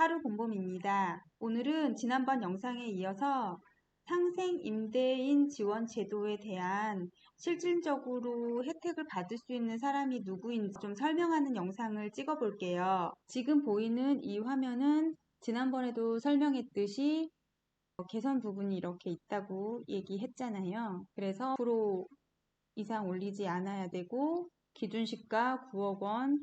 하루본범입니다. 오늘은 지난번 영상에 이어서 상생 임대인 지원 제도에 대한 실질적으로 혜택을 받을 수 있는 사람이 누구인지 좀 설명하는 영상을 찍어 볼게요. 지금 보이는 이 화면은 지난번에도 설명했듯이 개선 부분이 이렇게 있다고 얘기했잖아요. 그래서 앞으로 이상 올리지 않아야 되고 기준시가 9억 원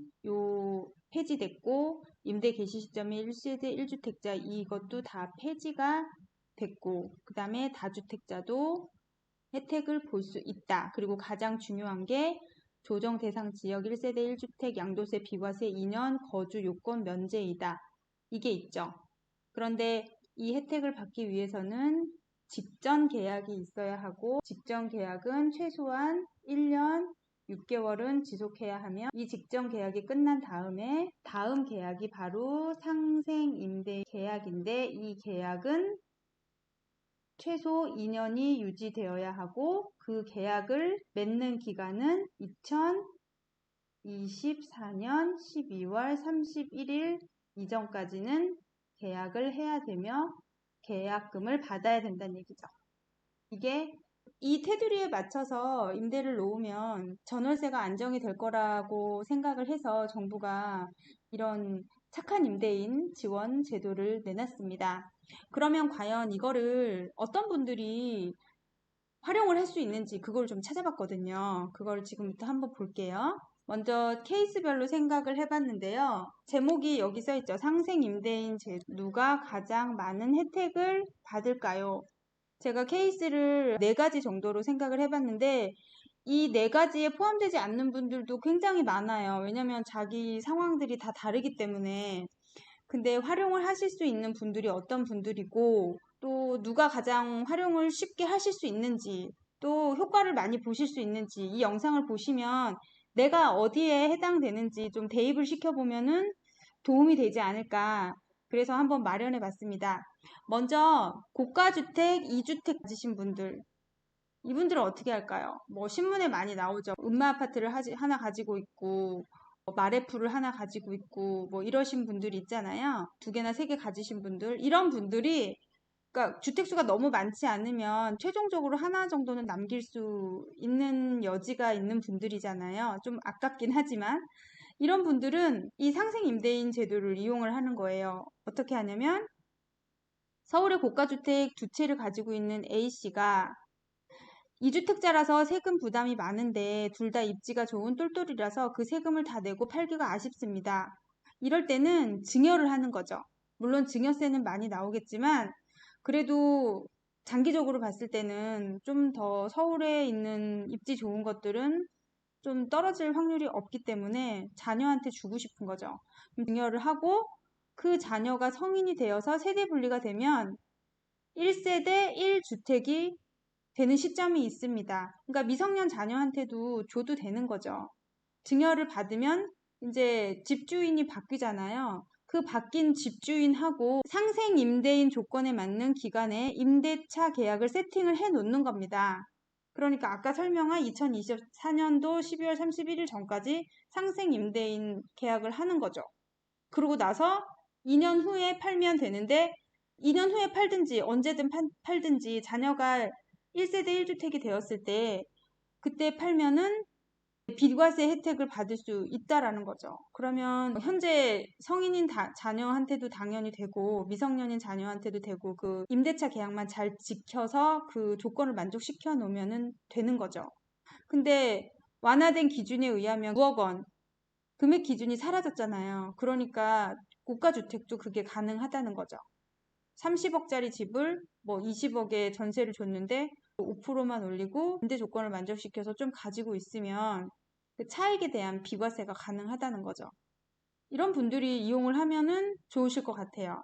폐지됐고 임대 개시 시점이 1세대 1주택자 이것도 다 폐지가 됐고 그 다음에 다주택자도 혜택을 볼 수 있다. 그리고 가장 중요한 게 조정 대상 지역 1세대 1주택 양도세 비과세 2년 거주 요건 면제이다. 이게 있죠. 그런데 이 혜택을 받기 위해서는 직전 계약이 있어야 하고 직전 계약은 최소한 1년 6개월은 지속해야 하며 이 직전 계약이 끝난 다음에 다음 계약이 바로 상생임대 계약인데 이 계약은 최소 2년이 유지되어야 하고 그 계약을 맺는 기간은 2024년 12월 31일 이전까지는 계약을 해야 되며 계약금을 받아야 된다는 얘기죠. 이게 이 테두리에 맞춰서 임대를 놓으면 전월세가 안정이 될 거라고 생각을 해서 정부가 이런 착한 임대인 지원 제도를 내놨습니다. 그러면 과연 이거를 어떤 분들이 활용을 할 수 있는지 그걸 좀 찾아봤거든요. 그걸 지금부터 한번 볼게요. 먼저 케이스별로 생각을 해봤는데요. 제목이 여기 써있죠. 상생임대인 누가 가장 많은 혜택을 받을까요? 제가 케이스를 4가지 정도로 생각을 해봤는데 이 4가지에 포함되지 않는 분들도 굉장히 많아요. 왜냐면 자기 상황들이 다 다르기 때문에. 근데 활용을 하실 수 있는 분들이 어떤 분들이고 또 누가 가장 활용을 쉽게 하실 수 있는지 또 효과를 많이 보실 수 있는지 이 영상을 보시면 내가 어디에 해당되는지 좀 대입을 시켜보면은 도움이 되지 않을까. 그래서 한번 마련해 봤습니다. 먼저 고가주택, 2주택 가지신 분들 이분들은 어떻게 할까요? 뭐 신문에 많이 나오죠. 음마아파트를 하나 가지고 있고 마레프를 하나 가지고 있고 뭐 이러신 분들이 있잖아요. 2개나 3개 가지신 분들 이런 분들이 그러니까 주택수가 너무 많지 않으면 최종적으로 하나 정도는 남길 수 있는 여지가 있는 분들이잖아요. 좀 아깝긴 하지만 이런 분들은 이 상생임대인 제도를 이용을 하는 거예요. 어떻게 하냐면 서울의 고가주택 2채를 가지고 있는 A씨가 2주택자라서 세금 부담이 많은데 둘 다 입지가 좋은 똘똘이라서 그 세금을 다 내고 팔기가 아쉽습니다. 이럴 때는 증여를 하는 거죠. 물론 증여세는 많이 나오겠지만 그래도 장기적으로 봤을 때는 좀 더 서울에 있는 입지 좋은 것들은 좀 떨어질 확률이 없기 때문에 자녀한테 주고 싶은 거죠. 증여를 하고 그 자녀가 성인이 되어서 세대 분리가 되면 1세대 1주택이 되는 시점이 있습니다. 그러니까 미성년 자녀한테도 줘도 되는 거죠. 증여를 받으면 이제 집주인이 바뀌잖아요. 그 바뀐 집주인하고 상생 임대인 조건에 맞는 기간에 임대차 계약을 세팅을 해 놓는 겁니다. 그러니까 아까 설명한 2024년도 12월 31일 전까지 상생 임대인 계약을 하는 거죠. 그러고 나서 2년 후에 팔면 되는데 2년 후에 팔든지 언제든 팔든지 자녀가 1세대 1주택이 되었을 때 그때 팔면은 비과세 혜택을 받을 수 있다라는 거죠. 그러면 현재 성인인 자녀한테도 당연히 되고 미성년인 자녀한테도 되고 그 임대차 계약만 잘 지켜서 그 조건을 만족시켜 놓으면 되는 거죠. 근데 완화된 기준에 의하면 9억 원 금액 기준이 사라졌잖아요. 그러니까 고가주택도 그게 가능하다는 거죠. 30억짜리 집을 뭐 20억에 전세를 줬는데 5%만 올리고 임대 조건을 만족시켜서 좀 가지고 있으면 그 차익에 대한 비과세가 가능하다는 거죠. 이런 분들이 이용을 하면은 좋으실 것 같아요.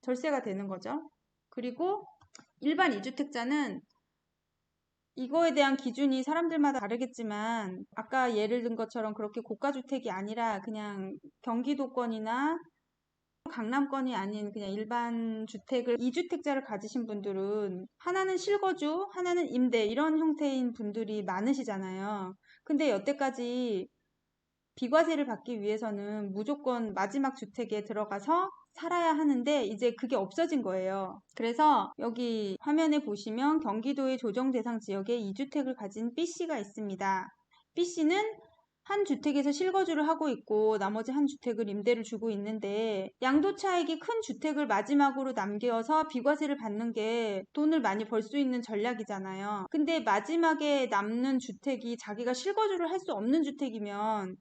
절세가 되는 거죠. 그리고 일반 2주택자는 이거에 대한 기준이 사람들마다 다르겠지만 아까 예를 든 것처럼 그렇게 고가주택이 아니라 그냥 경기도권이나 강남권이 아닌 그냥 일반 주택을 2주택자를 가지신 분들은 하나는 실거주, 하나는 임대 이런 형태인 분들이 많으시잖아요. 근데 여태까지 비과세를 받기 위해서는 무조건 마지막 주택에 들어가서 살아야 하는데 이제 그게 없어진 거예요. 그래서 여기 화면에 보시면 경기도의 조정 대상 지역에 2주택을 가진 B씨가 있습니다. B씨는 한 주택에서 실거주를 하고 있고 나머지 한 주택을 임대를 주고 있는데 양도차익이 큰 주택을 마지막으로 남겨서 비과세를 받는 게 돈을 많이 벌 수 있는 전략이잖아요. 근데 마지막에 남는 주택이 자기가 실거주를 할 수 없는 주택이면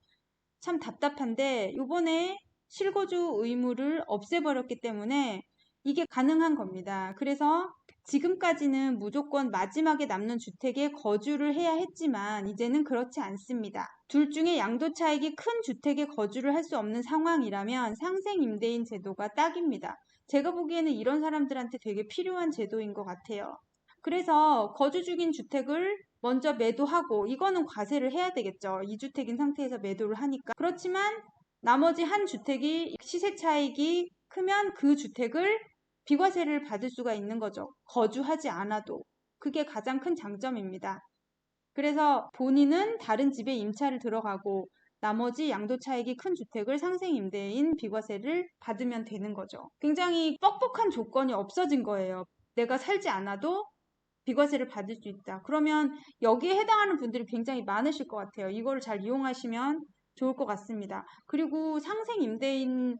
참 답답한데 요번에 실거주 의무를 없애버렸기 때문에 이게 가능한 겁니다. 그래서 지금까지는 무조건 마지막에 남는 주택에 거주를 해야 했지만 이제는 그렇지 않습니다. 둘 중에 양도 차익이 큰 주택에 거주를 할 수 없는 상황이라면 상생임대인 제도가 딱입니다. 제가 보기에는 이런 사람들한테 되게 필요한 제도인 것 같아요. 그래서 거주 중인 주택을 먼저 매도하고 이거는 과세를 해야 되겠죠. 2주택인 상태에서 매도를 하니까. 그렇지만 나머지 한 주택이 시세 차익이 크면 그 주택을 비과세를 받을 수가 있는 거죠. 거주하지 않아도. 그게 가장 큰 장점입니다. 그래서 본인은 다른 집에 임차를 들어가고 나머지 양도 차익이 큰 주택을 상생임대인 비과세를 받으면 되는 거죠. 굉장히 뻑뻑한 조건이 없어진 거예요. 내가 살지 않아도 비과세를 받을 수 있다. 그러면 여기에 해당하는 분들이 굉장히 많으실 것 같아요. 이거를 잘 이용하시면 좋을 것 같습니다. 그리고 상생임대인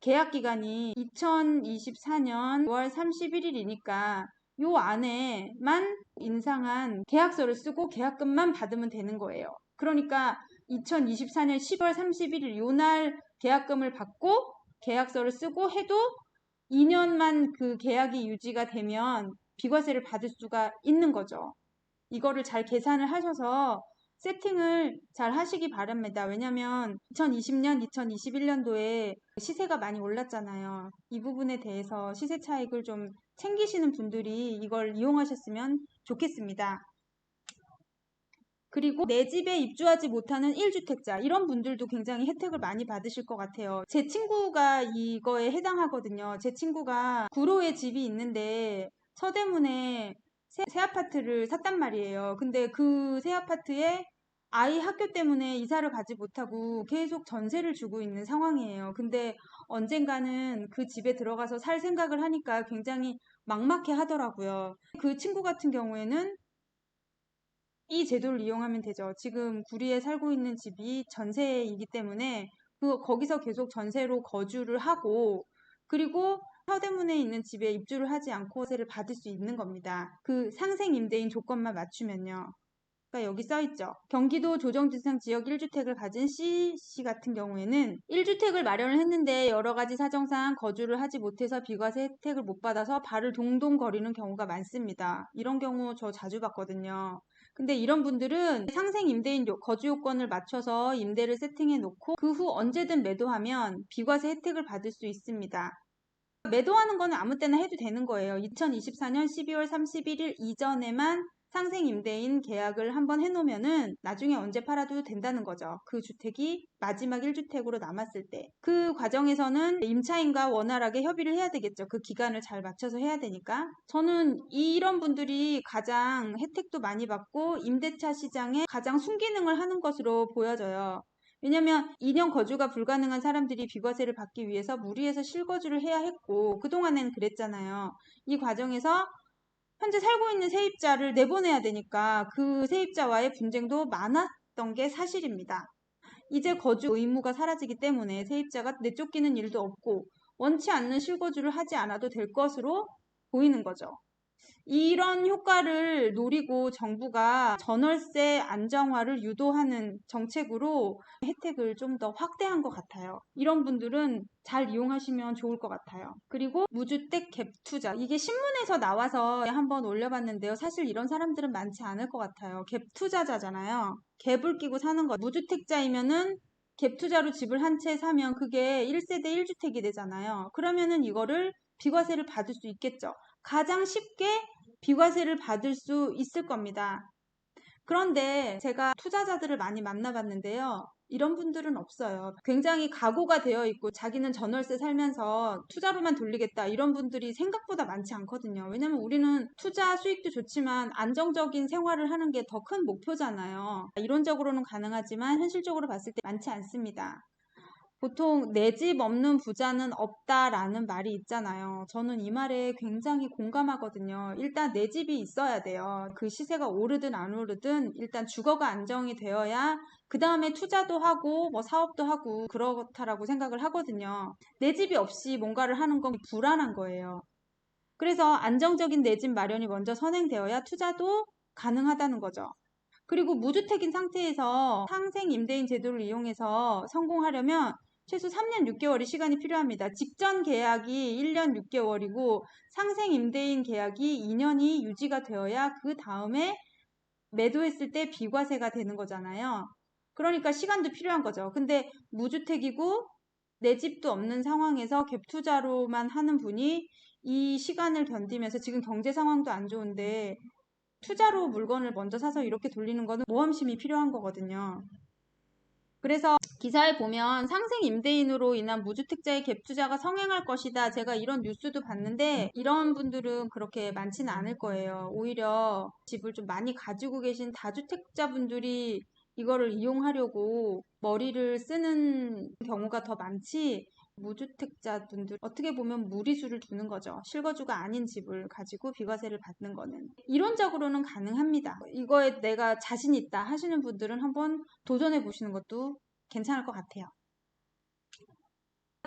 계약 기간이 2024년 5월 31일이니까 요 안에만 인상한 계약서를 쓰고 계약금만 받으면 되는 거예요. 그러니까 2024년 10월 31일 요 날 계약금을 받고 계약서를 쓰고 해도 2년만 그 계약이 유지가 되면 비과세를 받을 수가 있는 거죠. 이거를 잘 계산을 하셔서 세팅을 잘 하시기 바랍니다. 왜냐면 2020년, 2021년도에 시세가 많이 올랐잖아요. 이 부분에 대해서 시세 차익을 좀 챙기시는 분들이 이걸 이용하셨으면 좋겠습니다. 그리고 내 집에 입주하지 못하는 1주택자 이런 분들도 굉장히 혜택을 많이 받으실 것 같아요. 제 친구가 이거에 해당하거든요. 제 친구가 구로에 집이 있는데 서대문에 새 아파트를 샀단 말이에요. 근데 그 새 아파트에 아이 학교 때문에 이사를 가지 못하고 계속 전세를 주고 있는 상황이에요. 근데 언젠가는 그 집에 들어가서 살 생각을 하니까 굉장히 막막해 하더라고요. 그 친구 같은 경우에는 이 제도를 이용하면 되죠. 지금 구리에 살고 있는 집이 전세이기 때문에 거기서 계속 전세로 거주를 하고 그리고 서대문에 있는 집에 입주를 하지 않고 세를 받을 수 있는 겁니다. 그 상생 임대인 조건만 맞추면요. 그러니까 여기 써있죠. 경기도 조정지상 지역 1주택을 가진 C씨 같은 경우에는 1주택을 마련을 했는데 여러 가지 사정상 거주를 하지 못해서 비과세 혜택을 못 받아서 발을 동동 거리는 경우가 많습니다. 이런 경우 저 자주 봤거든요. 근데 이런 분들은 상생 임대인 거주 요건을 맞춰서 임대를 세팅해 놓고 그 후 언제든 매도하면 비과세 혜택을 받을 수 있습니다. 매도하는 거는 아무 때나 해도 되는 거예요. 2024년 12월 31일 이전에만 상생 임대인 계약을 한번 해놓으면은 나중에 언제 팔아도 된다는 거죠. 그 주택이 마지막 1주택으로 남았을 때. 그 과정에서는 임차인과 원활하게 협의를 해야 되겠죠. 그 기간을 잘 맞춰서 해야 되니까. 저는 이런 분들이 가장 혜택도 많이 받고 임대차 시장에 가장 순기능을 하는 것으로 보여져요. 왜냐면 2년 거주가 불가능한 사람들이 비과세를 받기 위해서 무리해서 실거주를 해야 했고 그동안에는 그랬잖아요. 이 과정에서 현재 살고 있는 세입자를 내보내야 되니까 그 세입자와의 분쟁도 많았던 게 사실입니다. 이제 거주 의무가 사라지기 때문에 세입자가 내쫓기는 일도 없고 원치 않는 실거주를 하지 않아도 될 것으로 보이는 거죠. 이런 효과를 노리고 정부가 전월세 안정화를 유도하는 정책으로 혜택을 좀 더 확대한 것 같아요. 이런 분들은 잘 이용하시면 좋을 것 같아요. 그리고 무주택 갭 투자. 이게 신문에서 나와서 한번 올려봤는데요. 사실 이런 사람들은 많지 않을 것 같아요. 갭 투자자잖아요. 갭을 끼고 사는 거. 무주택자이면은 갭 투자로 집을 한 채 사면 그게 1세대 1주택이 되잖아요. 그러면은 이거를 비과세를 받을 수 있겠죠. 가장 쉽게 비과세를 받을 수 있을 겁니다. 그런데 제가 투자자들을 많이 만나봤는데요. 이런 분들은 없어요. 굉장히 각오가 되어 있고 자기는 전월세 살면서 투자로만 돌리겠다 이런 분들이 생각보다 많지 않거든요. 왜냐면 우리는 투자 수익도 좋지만 안정적인 생활을 하는 게 더 큰 목표잖아요. 이론적으로는 가능하지만 현실적으로 봤을 때 많지 않습니다. 보통 내 집 없는 부자는 없다라는 말이 있잖아요. 저는 이 말에 굉장히 공감하거든요. 일단 내 집이 있어야 돼요. 그 시세가 오르든 안 오르든 일단 주거가 안정이 되어야 그 다음에 투자도 하고 뭐 사업도 하고 그렇다라고 생각을 하거든요. 내 집이 없이 뭔가를 하는 건 불안한 거예요. 그래서 안정적인 내 집 마련이 먼저 선행되어야 투자도 가능하다는 거죠. 그리고 무주택인 상태에서 상생 임대인 제도를 이용해서 성공하려면 최소 3년 6개월의 시간이 필요합니다. 직전 계약이 1년 6개월이고 상생 임대인 계약이 2년이 유지가 되어야 그 다음에 매도했을 때 비과세가 되는 거잖아요. 그러니까 시간도 필요한 거죠. 근데 무주택이고 내 집도 없는 상황에서 갭 투자로만 하는 분이 이 시간을 견디면서 지금 경제 상황도 안 좋은데 투자로 물건을 먼저 사서 이렇게 돌리는 거는 모험심이 필요한 거거든요. 그래서 기사에 보면 상생 임대인으로 인한 무주택자의 갭 투자가 성행할 것이다. 제가 이런 뉴스도 봤는데 이런 분들은 그렇게 많지는 않을 거예요. 오히려 집을 좀 많이 가지고 계신 다주택자분들이 이거를 이용하려고 머리를 쓰는 경우가 더 많지, 무주택자분들 어떻게 보면 무리수를 두는 거죠. 실거주가 아닌 집을 가지고 비과세를 받는 거는 이론적으로는 가능합니다. 이거에 내가 자신 있다 하시는 분들은 한번 도전해 보시는 것도 괜찮을 것 같아요.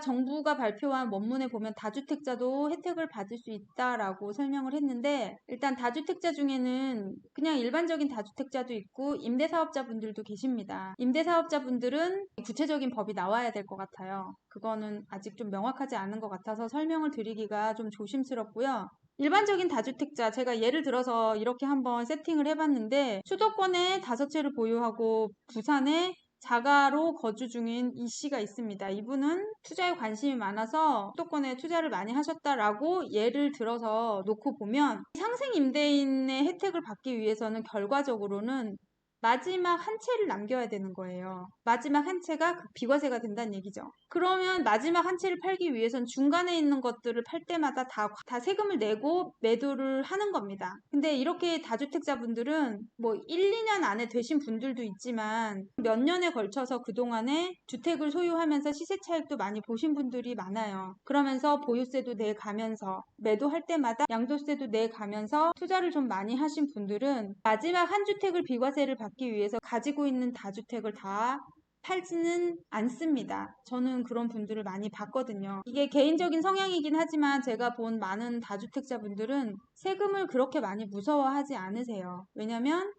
정부가 발표한 원문에 보면 다주택자도 혜택을 받을 수 있다라고 설명을 했는데, 일단 다주택자 중에는 그냥 일반적인 다주택자도 있고 임대사업자분들도 계십니다. 임대사업자분들은 구체적인 법이 나와야 될 것 같아요. 그거는 아직 좀 명확하지 않은 것 같아서 설명을 드리기가 좀 조심스럽고요. 일반적인 다주택자, 제가 예를 들어서 이렇게 한번 세팅을 해봤는데, 수도권에 5채를 보유하고 부산에 자가로 거주 중인 이 씨가 있습니다. 이분은 투자에 관심이 많아서 수도권에 투자를 많이 하셨다라고 예를 들어서 놓고 보면, 상생 임대인의 혜택을 받기 위해서는 결과적으로는 마지막 한 채를 남겨야 되는 거예요. 마지막 한 채가 그 비과세가 된다는 얘기죠. 그러면 마지막 한 채를 팔기 위해선 중간에 있는 것들을 팔 때마다 다 세금을 내고 매도를 하는 겁니다. 근데 이렇게 다주택자분들은 뭐 1, 2년 안에 되신 분들도 있지만 몇 년에 걸쳐서 그동안에 주택을 소유하면서 시세 차익도 많이 보신 분들이 많아요. 그러면서 보유세도 내가면서 매도할 때마다 양도세도 내가면서 투자를 좀 많이 하신 분들은 마지막 한 주택을 비과세를 받기 위해서 가지고 있는 다주택을 다 팔지는 않습니다. 저는 그런 분들을 많이 봤거든요. 이게 개인적인 성향이긴 하지만 제가 본 많은 다주택자분들은 세금을 그렇게 많이 무서워하지 않으세요. 왜냐면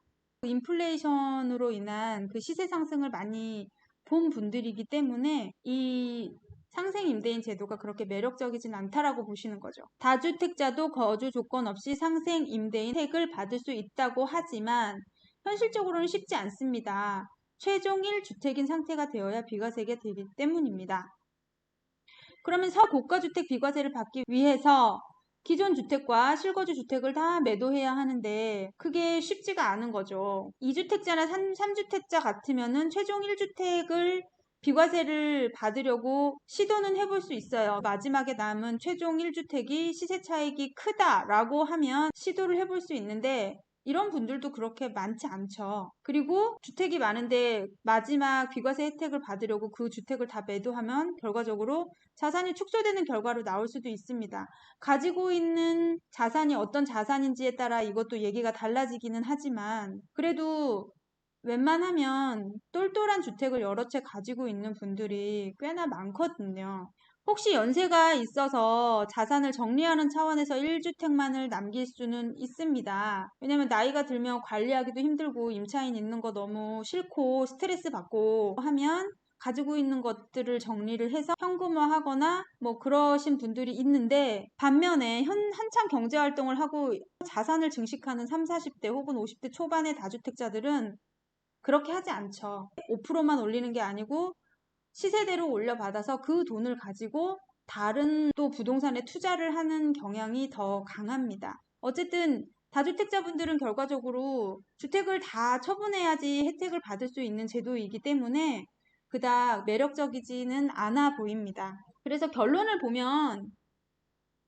인플레이션으로 인한 그 시세 상승을 많이 본 분들이기 때문에 이 상생 임대인 제도가 그렇게 매력적이진 않다라고 보시는 거죠. 다주택자도 거주 조건 없이 상생 임대인 혜택을 받을 수 있다고 하지만 현실적으로는 쉽지 않습니다. 최종 1주택인 상태가 되어야 비과세가 되기 때문입니다. 그러면 서고가주택 비과세를 받기 위해서 기존 주택과 실거주 주택을 다 매도해야 하는데 그게 쉽지가 않은 거죠. 2주택자나 3주택자 같으면은 최종 1주택을 비과세를 받으려고 시도는 해볼 수 있어요. 마지막에 남은 최종 1주택이 시세 차익이 크다라고 하면 시도를 해볼 수 있는데 이런 분들도 그렇게 많지 않죠. 그리고 주택이 많은데 마지막 비과세 혜택을 받으려고 그 주택을 다 매도하면 결과적으로 자산이 축소되는 결과로 나올 수도 있습니다. 가지고 있는 자산이 어떤 자산인지에 따라 이것도 얘기가 달라지기는 하지만 그래도 웬만하면 똘똘한 주택을 여러 채 가지고 있는 분들이 꽤나 많거든요. 혹시 연세가 있어서 자산을 정리하는 차원에서 1주택만을 남길 수는 있습니다. 왜냐면 나이가 들면 관리하기도 힘들고 임차인 있는 거 너무 싫고 스트레스 받고 하면 가지고 있는 것들을 정리를 해서 현금화하거나 뭐 그러신 분들이 있는데, 반면에 한창 경제활동을 하고 자산을 증식하는 30, 40대 혹은 50대 초반의 다주택자들은 그렇게 하지 않죠. 5%만 올리는 게 아니고 시세대로 올려받아서 그 돈을 가지고 다른 또 부동산에 투자를 하는 경향이 더 강합니다. 어쨌든 다주택자분들은 결과적으로 주택을 다 처분해야지 혜택을 받을 수 있는 제도이기 때문에 그닥 매력적이지는 않아 보입니다. 그래서 결론을 보면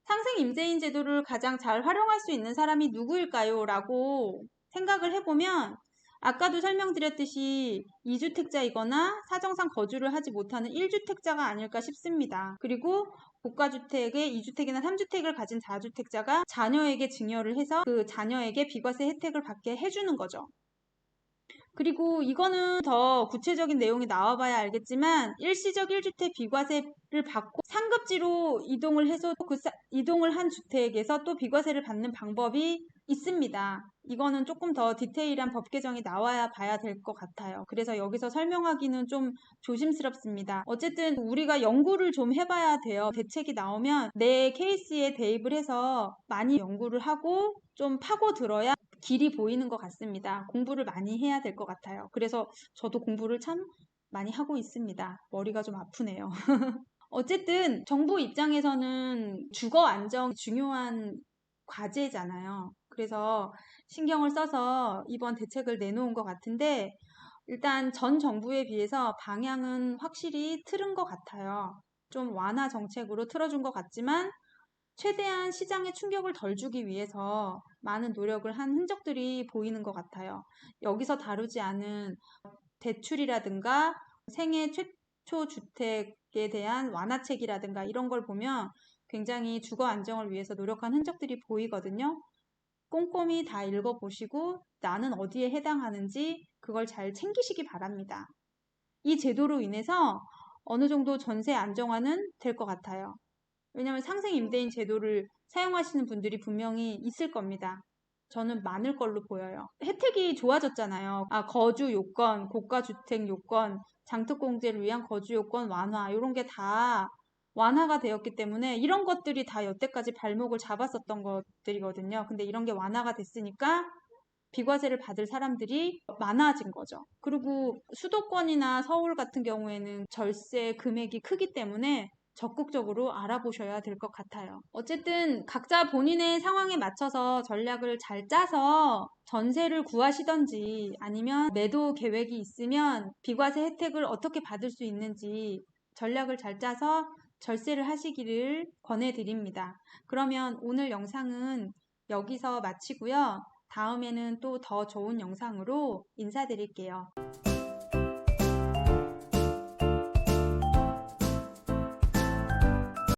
상생 임대인 제도를 가장 잘 활용할 수 있는 사람이 누구일까요? 라고 생각을 해보면 아까도 설명드렸듯이 2주택자이거나 사정상 거주를 하지 못하는 1주택자가 아닐까 싶습니다. 그리고 고가주택에 2주택이나 3주택을 가진 4주택자가 자녀에게 증여를 해서 그 자녀에게 비과세 혜택을 받게 해주는 거죠. 그리고 이거는 더 구체적인 내용이 나와봐야 알겠지만 일시적 1주택 비과세를 받고 상급지로 이동을 해서 그 이동을 한 주택에서 또 비과세를 받는 방법이 있습니다. 이거는 조금 더 디테일한 법 개정이 나와야 봐야 될 것 같아요. 그래서 여기서 설명하기는 좀 조심스럽습니다. 어쨌든 우리가 연구를 좀 해봐야 돼요. 대책이 나오면 내 케이스에 대입을 해서 많이 연구를 하고 좀 파고들어야 길이 보이는 것 같습니다. 공부를 많이 해야 될 것 같아요. 그래서 저도 공부를 참 많이 하고 있습니다. 머리가 좀 아프네요. 어쨌든 정부 입장에서는 주거 안정이 중요한 과제잖아요. 그래서 신경을 써서 이번 대책을 내놓은 것 같은데 일단 전 정부에 비해서 방향은 확실히 틀은 것 같아요. 좀 완화 정책으로 틀어준 것 같지만 최대한 시장에 충격을 덜 주기 위해서 많은 노력을 한 흔적들이 보이는 것 같아요. 여기서 다루지 않은 대출이라든가 생애 최초 주택에 대한 완화책이라든가 이런 걸 보면 굉장히 주거 안정을 위해서 노력한 흔적들이 보이거든요. 꼼꼼히 다 읽어보시고 나는 어디에 해당하는지 그걸 잘 챙기시기 바랍니다. 이 제도로 인해서 어느 정도 전세 안정화는 될 것 같아요. 왜냐하면 상생임대인 제도를 사용하시는 분들이 분명히 있을 겁니다. 저는 많을 걸로 보여요. 혜택이 좋아졌잖아요. 거주 요건, 고가주택 요건, 장특공제를 위한 거주 요건 완화 이런 게 다 완화가 되었기 때문에 이런 것들이 다 여태까지 발목을 잡았었던 것들이거든요. 근데 이런 게 완화가 됐으니까 비과세를 받을 사람들이 많아진 거죠. 그리고 수도권이나 서울 같은 경우에는 절세 금액이 크기 때문에 적극적으로 알아보셔야 될 것 같아요. 어쨌든 각자 본인의 상황에 맞춰서 전략을 잘 짜서 전세를 구하시던지 아니면 매도 계획이 있으면 비과세 혜택을 어떻게 받을 수 있는지 전략을 잘 짜서 절세를 하시기를 권해드립니다. 그러면 오늘 영상은 여기서 마치고요. 다음에는 또 더 좋은 영상으로 인사드릴게요.